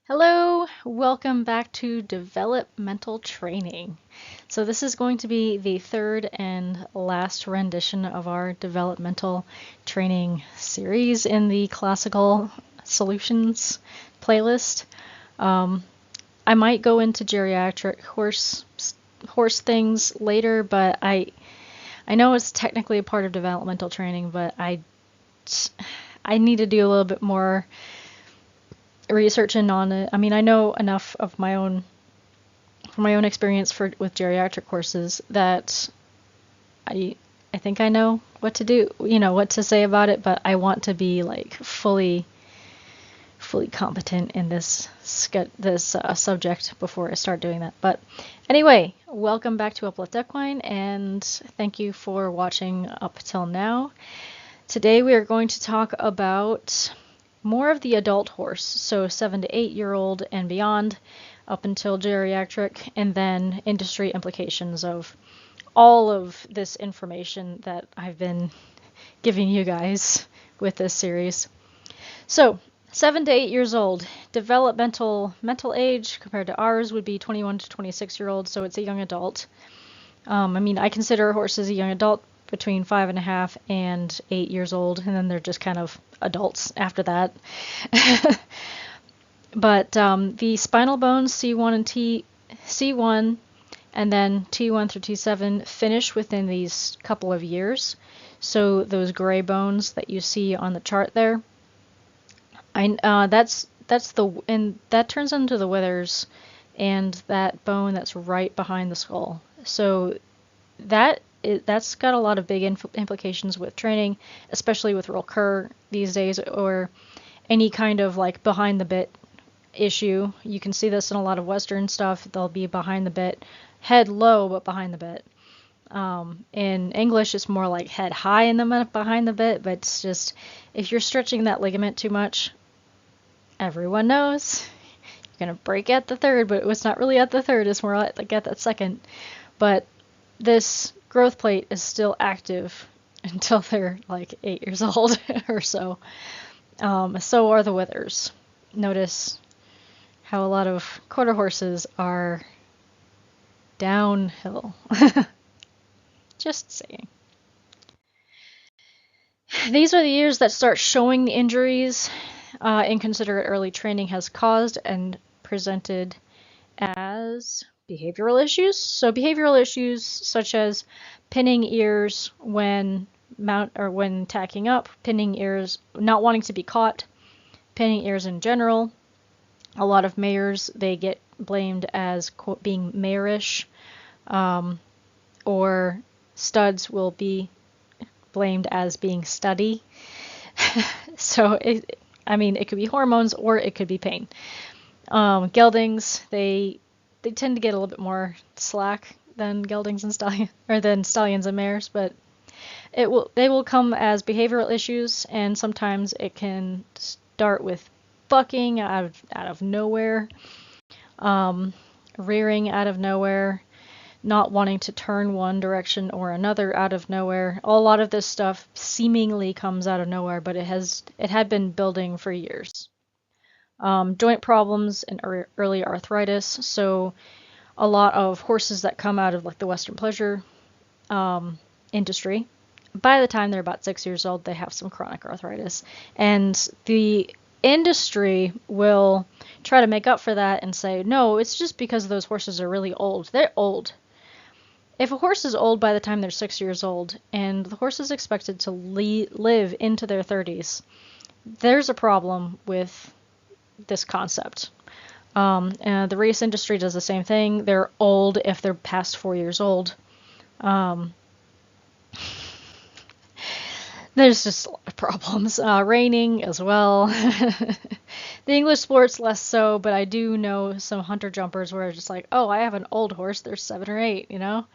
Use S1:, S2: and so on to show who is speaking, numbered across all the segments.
S1: Hello, welcome back to Developmental Training. So this is going to be the third and last rendition of our developmental training series in the classical solutions playlist. I might go into geriatric horse things later, but I know it's technically a part of developmental training, but I need to do a little bit more researching on it. I mean, I know enough of from my own experience with geriatric horses that I think I know what to do, what to say about it, but I want to be like fully competent in this subject before I start doing that. But anyway, welcome back to Uplift Equine, and thank you for watching up till now. Today we are going to talk about more of the adult horse, so 7 to 8-year-old and beyond, up until geriatric, and then industry implications of all of this information that I've been giving you guys with this series. So 7 to 8 years old, developmental mental age compared to ours would be 21 to 26-year-old, so it's a young adult. I mean, I consider horses a young adult between 5.5 and 8 years old, and then they're just kind of adults after that. But the spinal bones C1 and C1 and then T1 through T7 finish within these couple of years. So those gray bones that you see on the chart there, that turns into the withers and that bone that's right behind the skull. So that's got a lot of big implications with training, especially with roll cur these days, or any kind of like behind the bit issue. You can see this in a lot of Western stuff. They'll be behind the bit, head low, but behind the bit. In English, it's more like head high and behind the bit, but it's just, if you're stretching that ligament too much, everyone knows you're going to break at the third, but it's not really at the third, it's more like at that second. But this growth plate is still active until they're like 8 years old or so. So are the withers. Notice how a lot of quarter horses are downhill. Just saying. These are the years that start showing the injuries inconsiderate early training has caused and presented as behavioral issues. So behavioral issues such as pinning ears when tacking up, pinning ears, not wanting to be caught, pinning ears in general. A lot of mayors, they get blamed as quote being mayorish, or studs will be blamed as being studdy. So it could be hormones or it could be pain. Geldings, they tend to get a little bit more slack than geldings and stallions and mares, but they will come as behavioral issues, and sometimes it can start with bucking out of nowhere, rearing out of nowhere, not wanting to turn one direction or another out of nowhere. A lot of this stuff seemingly comes out of nowhere, but it had been building for years. Joint problems and early arthritis. So a lot of horses that come out of like the Western pleasure industry, by the time they're about 6 years old, they have some chronic arthritis. And the industry will try to make up for that and say, no, it's just because those horses are really old. They're old. If a horse is old by the time they're 6 years old, and the horse is expected to live into their 30s, there's a problem with this concept. The race industry does the same thing. They're old if they're past 4 years old. There's just a lot of problems. Reining as well. The English sports less so, but I do know some hunter jumpers where it's just like, oh, I have an old horse. They're 7 or 8, you know?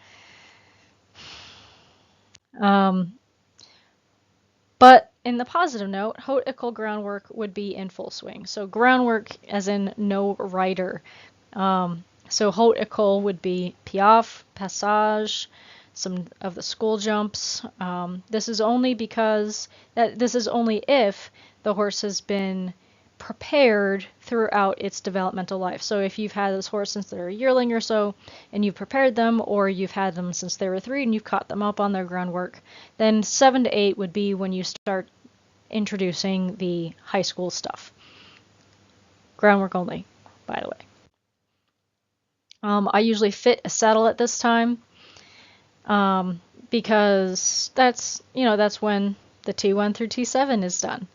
S1: But in the positive note, haute école groundwork would be in full swing. So groundwork as in no rider. So haute école would be piaffe, passage, some of the school jumps. This is only if the horse has been prepared throughout its developmental life. So if you've had this horse since they're a yearling or so, and you've prepared them, or you've had them since they were 3 and you've caught them up on their groundwork, then 7 to 8 would be when you start introducing the high school stuff. Groundwork only, by the way. I usually fit a saddle at this time, because that's when the T1 through T7 is done.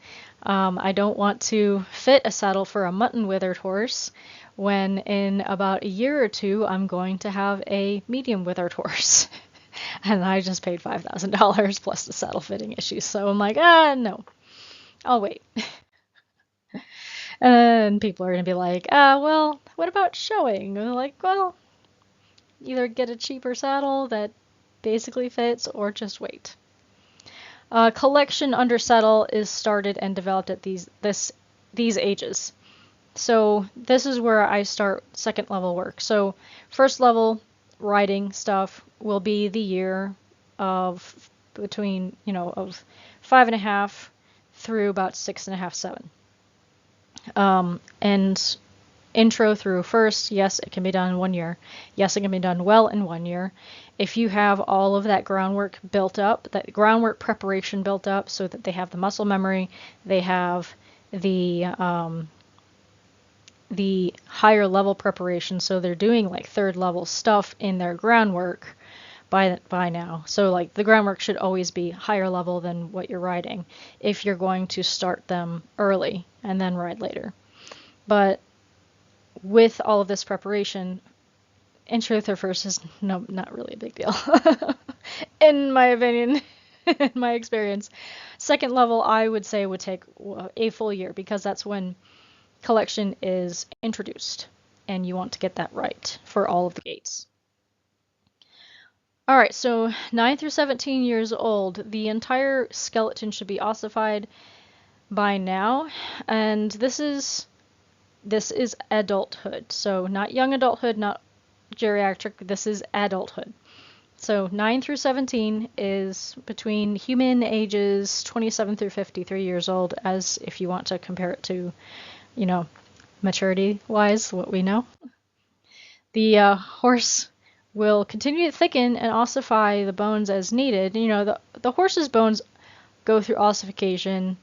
S1: I don't want to fit a saddle for a mutton withered horse when in about a year or 2 I'm going to have a medium withered horse. And I just paid $5,000 plus the saddle fitting issues. So I'm like, no, I'll wait. And people are going to be like, well, what about showing? And I'm like, well, either get a cheaper saddle that basically fits or just wait. Collection under saddle is started and developed at these ages. So this is where I start second level work. So first level riding stuff will be the year of between, of 5.5 through about 6.5, 7. And intro through first, yes, it can be done in 1 year. Yes, it can be done well in 1 year. If you have all of that groundwork built up, that groundwork preparation built up so that they have the muscle memory, they have the higher level preparation, so they're doing like 3rd level stuff in their groundwork by now. So like the groundwork should always be higher level than what you're riding if you're going to start them early and then ride later. But with all of this preparation, intro through first is not really a big deal, in my opinion, in my experience. Second level, I would say, would take a full year because that's when collection is introduced, and you want to get that right for all of the gates. All right, so 9 through 17 years old, the entire skeleton should be ossified by now, and this is adulthood. So not young adulthood, not geriatric, this is adulthood. So 9 through 17 is between human ages 27 through 53 years old, as if you want to compare it to, maturity-wise, what we know. The horse will continue to thicken and ossify the bones as needed. The horse's bones go through ossification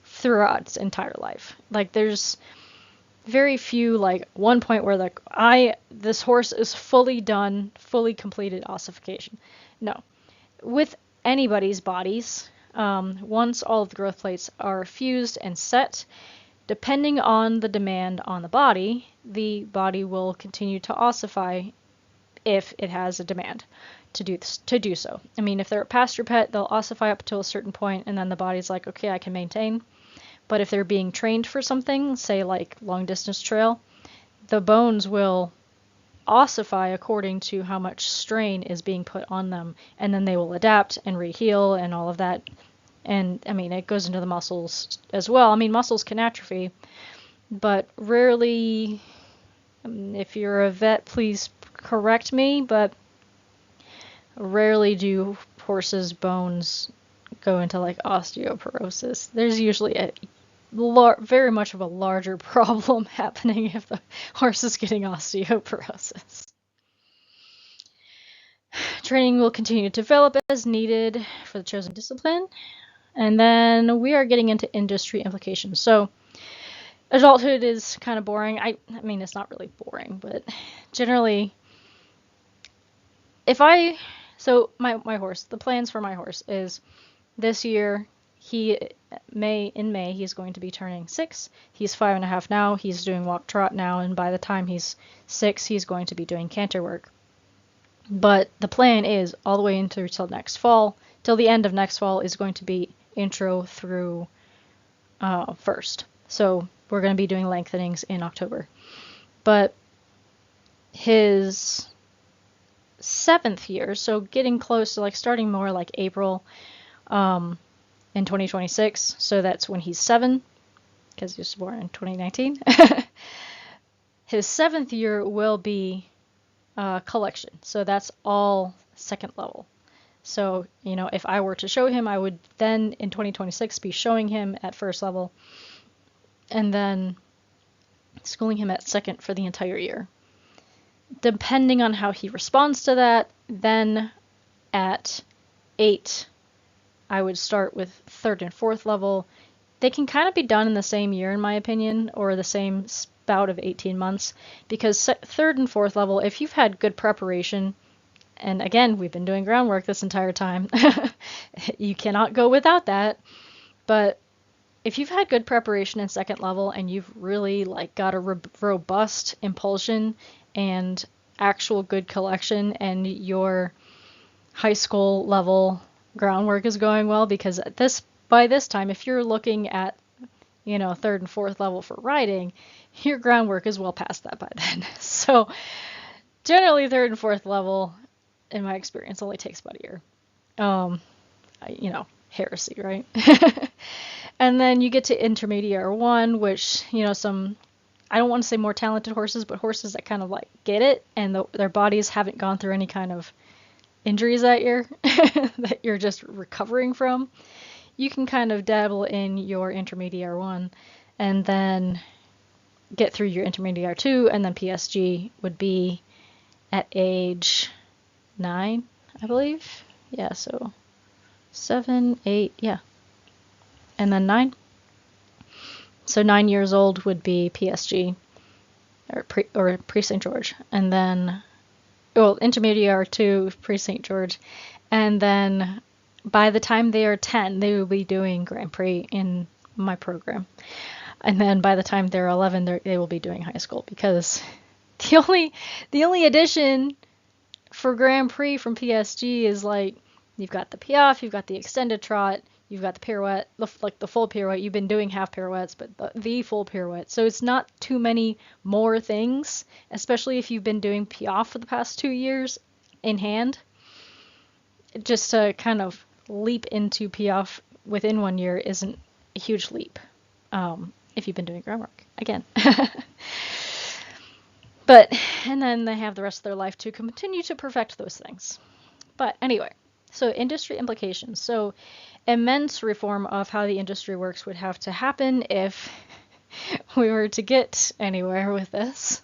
S1: throughout its entire life. Like there's very few, like one point where this horse is fully done, fully completed ossification. No. With anybody's bodies, once all of the growth plates are fused and set, depending on the demand on the body will continue to ossify if it has a demand to do so. I mean, if they're a pasture pet, they'll ossify up to a certain point, and then the body's like, okay, I can maintain. But if they're being trained for something, say like long distance trail, the bones will ossify according to how much strain is being put on them, and then they will adapt and re-heal and all of that. And I mean, it goes into the muscles as well. I mean, muscles can atrophy, but rarely, if you're a vet, please correct me, but rarely do horses' bones go into like osteoporosis. There's usually a very much of a larger problem happening if the horse is getting osteoporosis. Training will continue to develop as needed for the chosen discipline. And then we are getting into industry implications. So adulthood is kind of boring. I mean, it's not really boring, but generally, my horse, the plans for my horse is this year, in May, he's going to be turning 6. He's 5.5 now. He's doing walk trot now, and by the time he's 6, he's going to be doing canter work. But the plan is all the way until next fall, till the end of next fall, is going to be intro through first. So we're going to be doing lengthenings in October. But his 7th year, so getting close to like starting more like April, in 2026, so that's when he's 7, because he was born in 2019. His 7th year will be collection, so that's all second level. So, if I were to show him, I would then in 2026 be showing him at first level. and then schooling him at second for the entire year. Depending on how he responds to that, then at 8, I would start with third and fourth level. They can kind of be done in the same year, in my opinion, or the same spout of 18 months, because third and fourth level, if you've had good preparation, and again, we've been doing groundwork this entire time, you cannot go without that, but if you've had good preparation in second level and you've really like got a robust impulsion and actual good collection, and your high school level groundwork is going well, because by this time, if you're looking at, third and fourth level for riding, your groundwork is well past that by then. So generally third and fourth level, in my experience, only takes about a year. Heresy, right? And then you get to intermediate 1, which, I don't want to say more talented horses, but horses that kind of like get it, and their bodies haven't gone through any kind of injuries that year that you're just recovering from. You can kind of dabble in your intermediate 1 and then get through your intermediate 2, and then PSG would be at age 9, I believe. Yeah, so 7, 8, yeah. And then 9. So 9 years old would be PSG or pre St. George. And then, intermediate 2, pre St. George. And then by the time they are 10, they will be doing Grand Prix in my program. And then by the time they're 11, they will be doing high school, because the only addition for Grand Prix from PSG is like, you've got the piaffe, you've got the extended trot, you've got the pirouette, like the full pirouette. You've been doing half pirouettes, but the full pirouette. So it's not too many more things, especially if you've been doing piaffe for the past 2 years in hand. Just to kind of leap into piaffe within 1 year isn't a huge leap, if you've been doing groundwork, again. And then they have the rest of their life to continue to perfect those things. But anyway, so industry implications. So immense reform of how the industry works would have to happen if we were to get anywhere with this.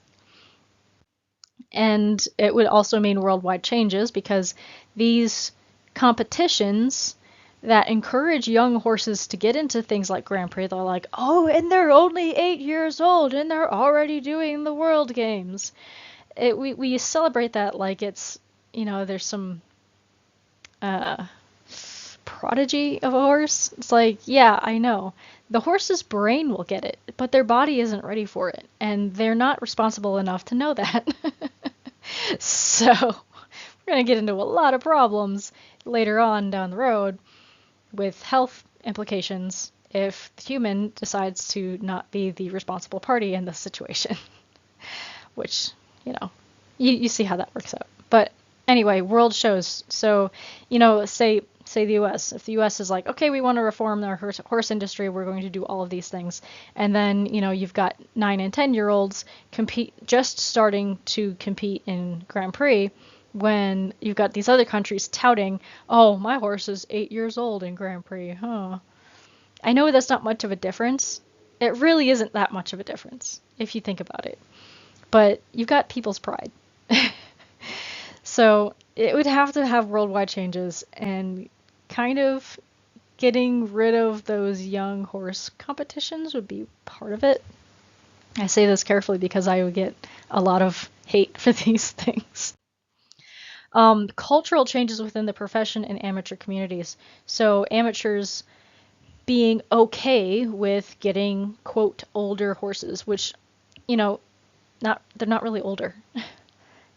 S1: And it would also mean worldwide changes, because these competitions that encourage young horses to get into things like Grand Prix, they're like, oh, and they're only 8 years old and they're already doing the World Games. We celebrate that like it's, there's some prodigy of a horse. It's like, yeah, I know. The horse's brain will get it, but their body isn't ready for it, and they're not responsible enough to know that. So we're going to get into a lot of problems later on down the road with health implications if the human decides to not be the responsible party in this situation. Which, you see how that works out. But anyway, world shows. So, say the U.S. If the U.S. is like, okay, we want to reform our horse industry, we're going to do all of these things. And then, you've got 9 and 10-year-olds just starting to compete in Grand Prix, when you've got these other countries touting, oh, my horse is 8 years old in Grand Prix, huh? I know that's not much of a difference. It really isn't that much of a difference, if you think about it. But you've got people's pride. So it would have to have worldwide changes, and kind of getting rid of those young horse competitions would be part of it. I say this carefully because I would get a lot of hate for these things. Cultural changes within the profession and amateur communities. So amateurs being okay with getting, quote, older horses, which, they're not really older,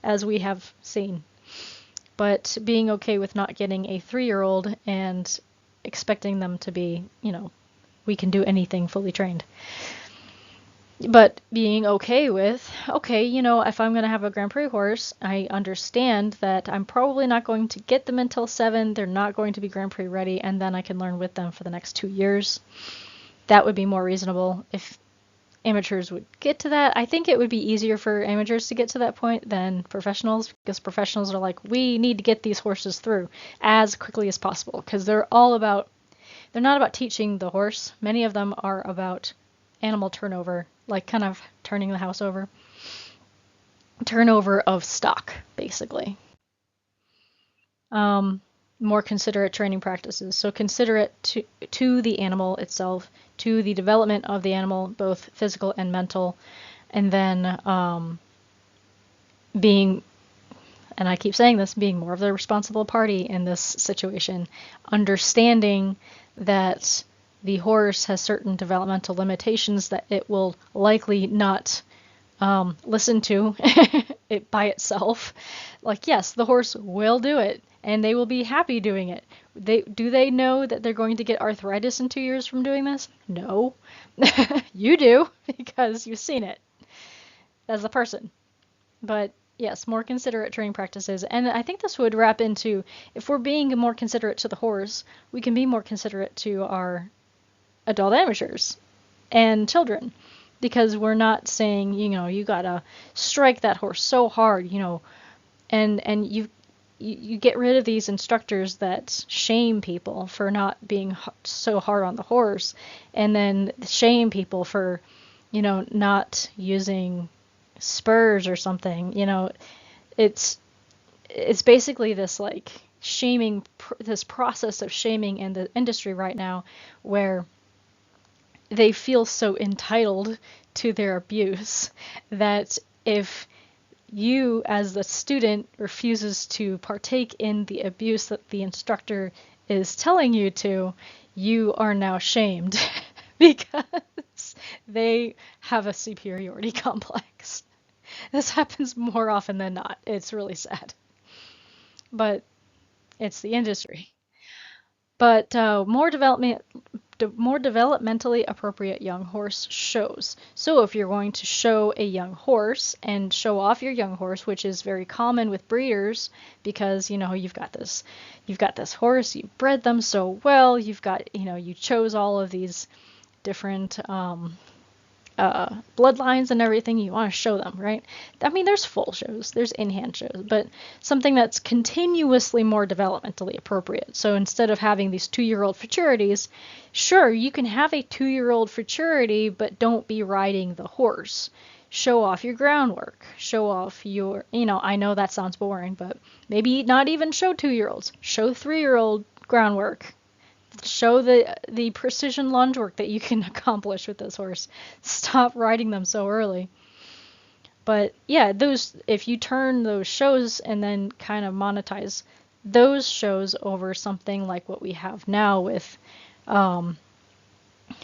S1: as we have seen. But being okay with not getting a 3-year-old and expecting them to be, we can do anything fully trained. But being okay with, if I'm going to have a Grand Prix horse, I understand that I'm probably not going to get them until 7. They're not going to be Grand Prix ready, and then I can learn with them for the next 2 years. That would be more reasonable if amateurs would get to that. I think it would be easier for amateurs to get to that point than professionals, because professionals are like, we need to get these horses through as quickly as possible, because they're not about teaching the horse. Many of them are about animal turnover, like kind of turning the house over, turnover of stock, basically. Um, More considerate training practices. So considerate to the animal itself, to the development of the animal, both physical and mental, and then being, and I keep saying this, being more of the responsible party in this situation, understanding that the horse has certain developmental limitations that it will likely not listen to it by itself. Like, yes, the horse will do it, and they will be happy doing it. Do they know that they're going to get arthritis in 2 years from doing this? No. You do, because you've seen it as a person. But yes, more considerate training practices. And I think this would wrap into, if we're being more considerate to the horse, we can be more considerate to our adult amateurs and children, because we're not saying, you gotta strike that horse so hard, and you get rid of these instructors that shame people for not being so hard on the horse, and then shame people for, not using spurs or something. It's basically this like shaming, this process of shaming in the industry right now, where they feel so entitled to their abuse that if you as the student refuses to partake in the abuse that the instructor is telling you to, you are now shamed because they have a superiority complex. This happens more often than not. It's really sad. But it's the industry. But more developmentally appropriate young horse shows. So if you're going to show a young horse and show off your young horse, which is very common with breeders, because you've got this horse, you bred them so well, you chose all of these different bloodlines and everything, you want to show them, right? I mean, there's foal shows, there's in-hand shows, but something that's continuously more developmentally appropriate. So instead of having these 2-year-old futurities, sure, you can have a 2-year-old futurity, but don't be riding the horse. Show off your groundwork. Show off your, I know that sounds boring, but maybe not even show 2-year-olds. Show 3-year-old groundwork. Show the precision lunge work that you can accomplish with this horse. Stop riding them so early. But yeah, if you turn those shows and then kind of monetize those shows over something like what we have now with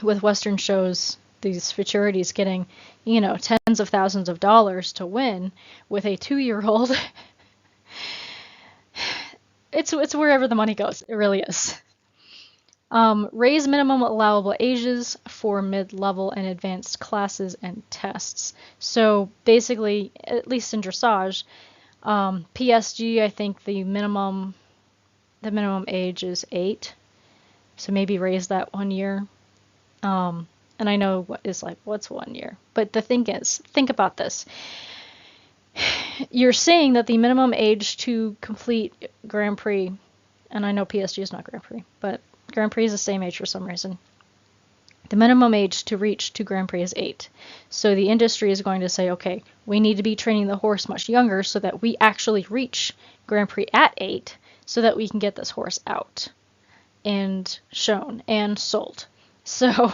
S1: Western shows, these futurities getting, tens of thousands of dollars to win with a 2-year-old, it's wherever the money goes. It really is. Raise minimum allowable ages for mid-level and advanced classes and tests. So basically, at least in dressage, PSG, I think the minimum age is 8. So maybe raise that 1 year. And I know what's 1 year? But the thing is, think about this. You're saying that the minimum age to complete Grand Prix, and I know PSG is not Grand Prix, but Grand Prix is the same age for some reason. The minimum age to reach to Grand Prix is 8. So the industry is going to say, okay, we need to be training the horse much younger so that we actually reach Grand Prix at 8 so that we can get this horse out and shown and sold. So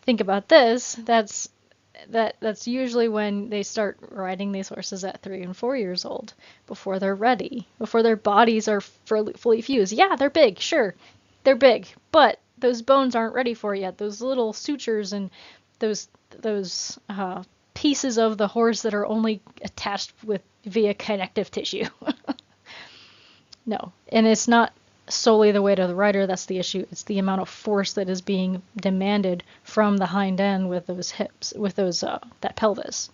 S1: think about this. That's usually when they start riding these horses at 3 and 4 years old, before they're ready, before their bodies are fully fused. Yeah, they're big, sure, they're big, but those bones aren't ready for it yet. Those little sutures and those pieces of the horse that are only attached via connective tissue. No, and it's not solely the weight of the rider that's the issue. It's the amount of force that is being demanded from the hind end with those hips, with those that pelvis.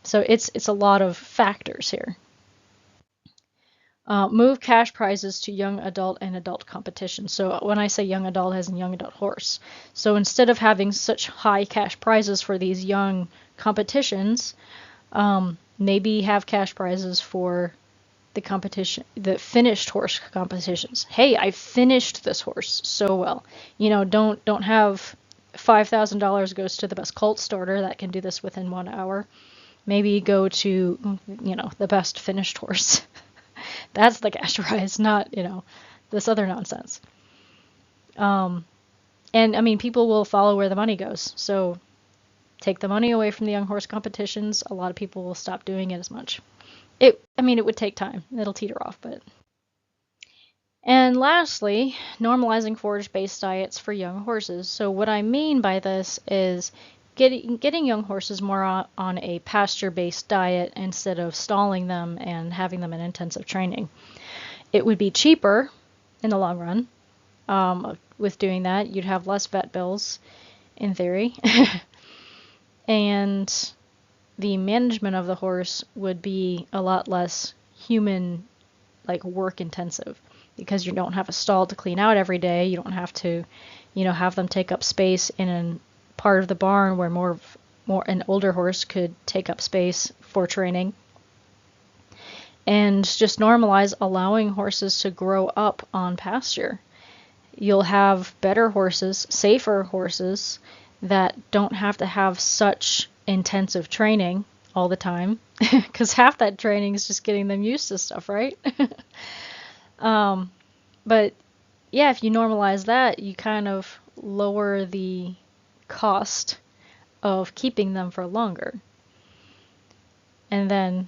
S1: So it's a lot of factors here. Move cash prizes to young adult and adult competition. So when I say young adult, as in young adult horse. So instead of having such high cash prizes for these young competitions, maybe have cash prizes for the competition, the finished horse competitions. Hey, I finished this horse so well. Don't have $5,000 goes to the best colt starter that can do this within 1 hour. Maybe go to, the best finished horse. That's the cash prize, not, this other nonsense. And I mean, people will follow where the money goes. So take the money away from the young horse competitions. A lot of people will stop doing it as much. It would take time. It'll teeter off, but. And lastly, normalizing forage-based diets for young horses. So what I mean by this is getting young horses more on a pasture-based diet instead of stalling them and having them in intensive training. It would be cheaper in the long run. With doing that, you'd have less vet bills, in theory. And the management of the horse would be a lot less human, work intensive, because you don't have a stall to clean out every day. You don't have to, have them take up space in a part of the barn where more an older horse could take up space for training. And just normalize allowing horses to grow up on pasture. You'll have better horses, safer horses that don't have to have such intensive training all the time, because half that training is just getting them used to stuff, right? But yeah, if you normalize that, you kind of lower the cost of keeping them for longer. And then,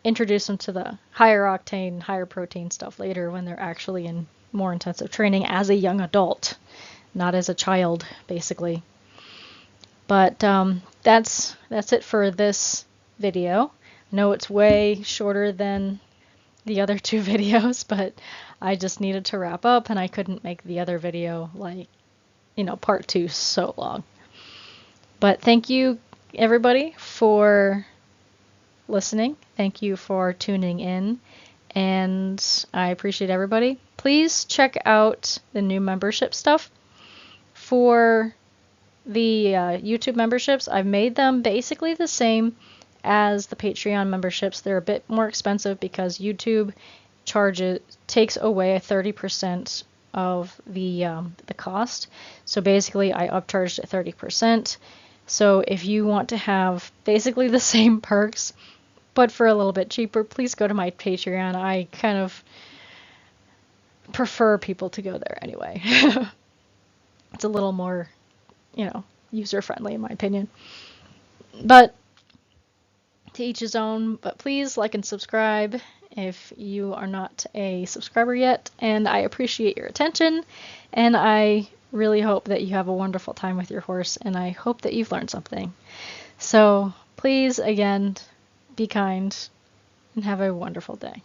S1: introduce them to the higher octane, higher protein stuff later when they're actually in more intensive training as a young adult, not as a child, basically. But that's it for this video. I know it's way shorter than the other two videos, but I just needed to wrap up, and I couldn't make the other video part 2 so long. But thank you, everybody, for listening. Thank you for tuning in, and I appreciate everybody. Please check out the new membership stuff. For the YouTube memberships, I've made them basically the same as the Patreon memberships. They're a bit more expensive because YouTube takes away 30% of the cost. So basically, I upcharged at 30%. So if you want to have basically the same perks, but for a little bit cheaper, please go to my Patreon. I kind of prefer people to go there anyway. It's a little more, user-friendly in my opinion. But to each his own. But please like and subscribe if you are not a subscriber yet. And I appreciate your attention. And I really hope that you have a wonderful time with your horse. And I hope that you've learned something. So please, again, be kind and have a wonderful day.